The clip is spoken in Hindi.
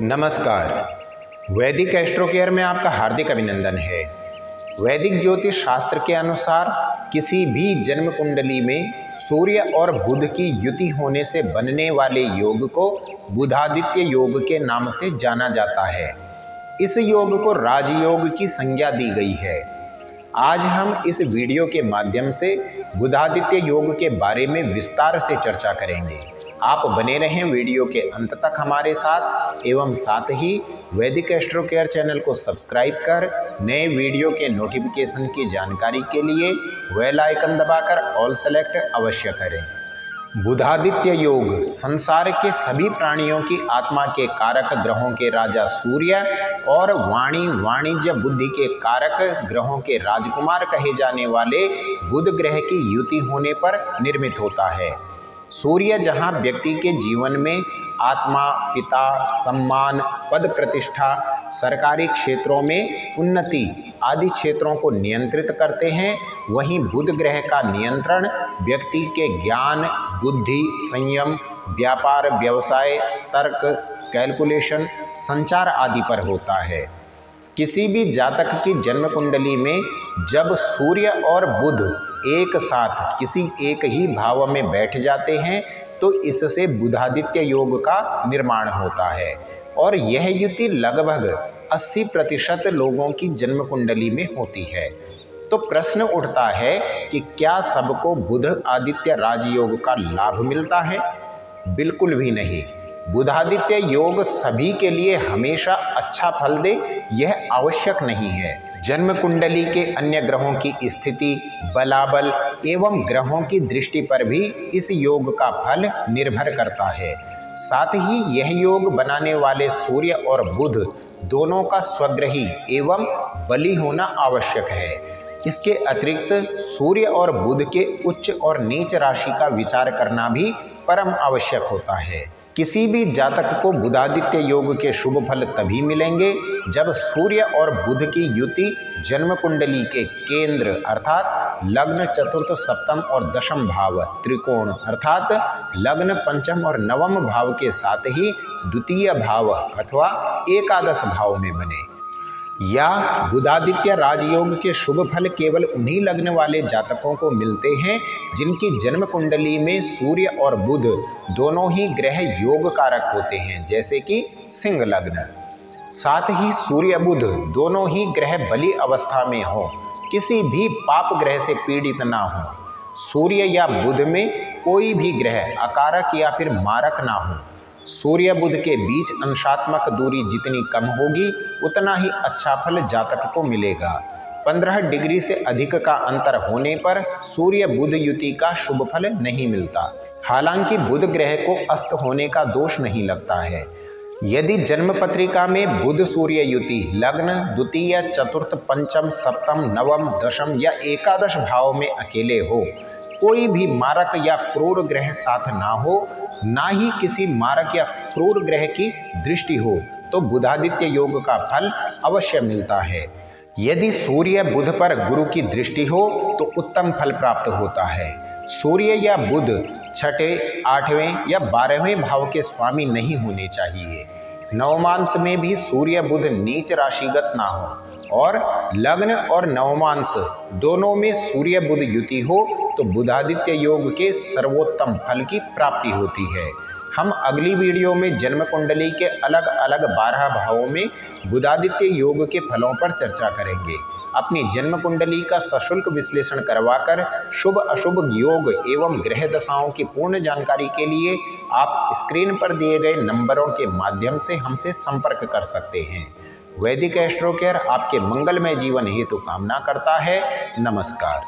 नमस्कार। वैदिक एस्ट्रो केयर में आपका हार्दिक अभिनंदन है। वैदिक ज्योतिष शास्त्र के अनुसार किसी भी जन्म कुंडली में सूर्य और बुध की युति होने से बनने वाले योग को बुधादित्य योग के नाम से जाना जाता है। इस योग को राजयोग की संज्ञा दी गई है। आज हम इस वीडियो के माध्यम से बुधादित्य योग के बारे में विस्तार से चर्चा करेंगे। आप बने रहें वीडियो के अंत तक हमारे साथ एवं साथ ही वैदिक एस्ट्रो केयर चैनल को सब्सक्राइब कर नए वीडियो के नोटिफिकेशन की जानकारी के लिए बेल आइकन दबाकर ऑल सेलेक्ट अवश्य करें। बुधादित्य योग संसार के सभी प्राणियों की आत्मा के कारक ग्रहों के राजा सूर्य और वाणिज्य बुद्धि के कारक ग्रहों के राजकुमार कहे जाने वाले बुध ग्रह की युति होने पर निर्मित होता है। सूर्य जहाँ व्यक्ति के जीवन में आत्मा, पिता, सम्मान, पद प्रतिष्ठा, सरकारी क्षेत्रों में उन्नति आदि क्षेत्रों को नियंत्रित करते हैं, वहीं बुध ग्रह का नियंत्रण व्यक्ति के ज्ञान, बुद्धि, संयम, व्यापार, व्यवसाय, तर्क, कैलकुलेशन, संचार आदि पर होता है। किसी भी जातक की जन्म कुंडली में जब सूर्य और बुध एक साथ किसी एक ही भाव में बैठ जाते हैं तो इससे बुधादित्य योग का निर्माण होता है और यह युति लगभग 80% लोगों की जन्म कुंडली में होती है। तो प्रश्न उठता है कि क्या सबको बुध आदित्य राजयोग का लाभ मिलता है? बिल्कुल भी नहीं। बुधादित्य योग सभी के लिए हमेशा अच्छा फल दे यह आवश्यक नहीं है। जन्म कुंडली के अन्य ग्रहों की स्थिति, बलाबल एवं ग्रहों की दृष्टि पर भी इस योग का फल निर्भर करता है। साथ ही यह योग बनाने वाले सूर्य और बुध दोनों का स्वग्रही एवं बली होना आवश्यक है। इसके अतिरिक्त सूर्य और बुध के उच्च और नीच राशि का विचार करना भी परम आवश्यक होता है। किसी भी जातक को बुधादित्य योग के शुभ फल तभी मिलेंगे जब सूर्य और बुध की युति जन्म कुंडली के केंद्र अर्थात लग्न, चतुर्थ, सप्तम और दशम भाव, त्रिकोण अर्थात लग्न, पंचम और नवम भाव के साथ ही द्वितीय भाव अथवा एकादश भाव में बने। या बुधादित्य राजयोग के शुभ फल केवल उन्हीं लग्न वाले जातकों को मिलते हैं जिनकी जन्म कुंडली में सूर्य और बुध दोनों ही ग्रह योग कारक होते हैं, जैसे कि सिंह लग्न। साथ ही सूर्य बुध दोनों ही ग्रह बली अवस्था में हो, किसी भी पाप ग्रह से पीड़ित ना हो। सूर्य या बुध में कोई भी ग्रह अकारक या फिर मारक ना हो। सूर्य बुध के बीच अंशात्मक दूरी जितनी कम होगी उतना ही अच्छा फल जातक को मिलेगा। 15 डिग्री से अधिक का अंतर होने पर सूर्य बुध युति का शुभ फल नहीं मिलता। हालांकि बुध ग्रह को अस्त होने का दोष नहीं लगता है। यदि जन्म पत्रिका में बुध सूर्य युति लग्न, द्वितीय, चतुर्थ, पंचम, सप्तम, नवम, दशम या एकादश भाव में अकेले हो, कोई भी मारक या क्रूर ग्रह साथ ना हो, ना ही किसी मारक या क्रूर ग्रह की दृष्टि हो, तो बुधादित्य योग का फल अवश्य मिलता है। यदि सूर्य बुध पर गुरु की दृष्टि हो तो उत्तम फल प्राप्त होता है। सूर्य या बुध छठे, 8वें या 12वें भाव के स्वामी नहीं होने चाहिए। नवमांश में भी सूर्य बुध नीच राशिगत ना हो और लग्न और नवमांश दोनों में सूर्य बुध युति हो तो बुधादित्य योग के सर्वोत्तम फल की प्राप्ति होती है। हम अगली वीडियो में जन्म कुंडली के अलग अलग 12 भावों में बुधादित्य योग के फलों पर चर्चा करेंगे। अपनी जन्म कुंडली का सशुल्क विश्लेषण करवाकर शुभ अशुभ योग एवं ग्रह दशाओं की पूर्ण जानकारी के लिए आप स्क्रीन पर दिए गए नंबरों के माध्यम से हमसे संपर्क कर सकते हैं। वैदिक एस्ट्रो केयर आपके मंगलमय जीवन हेतु कामना करता है। नमस्कार।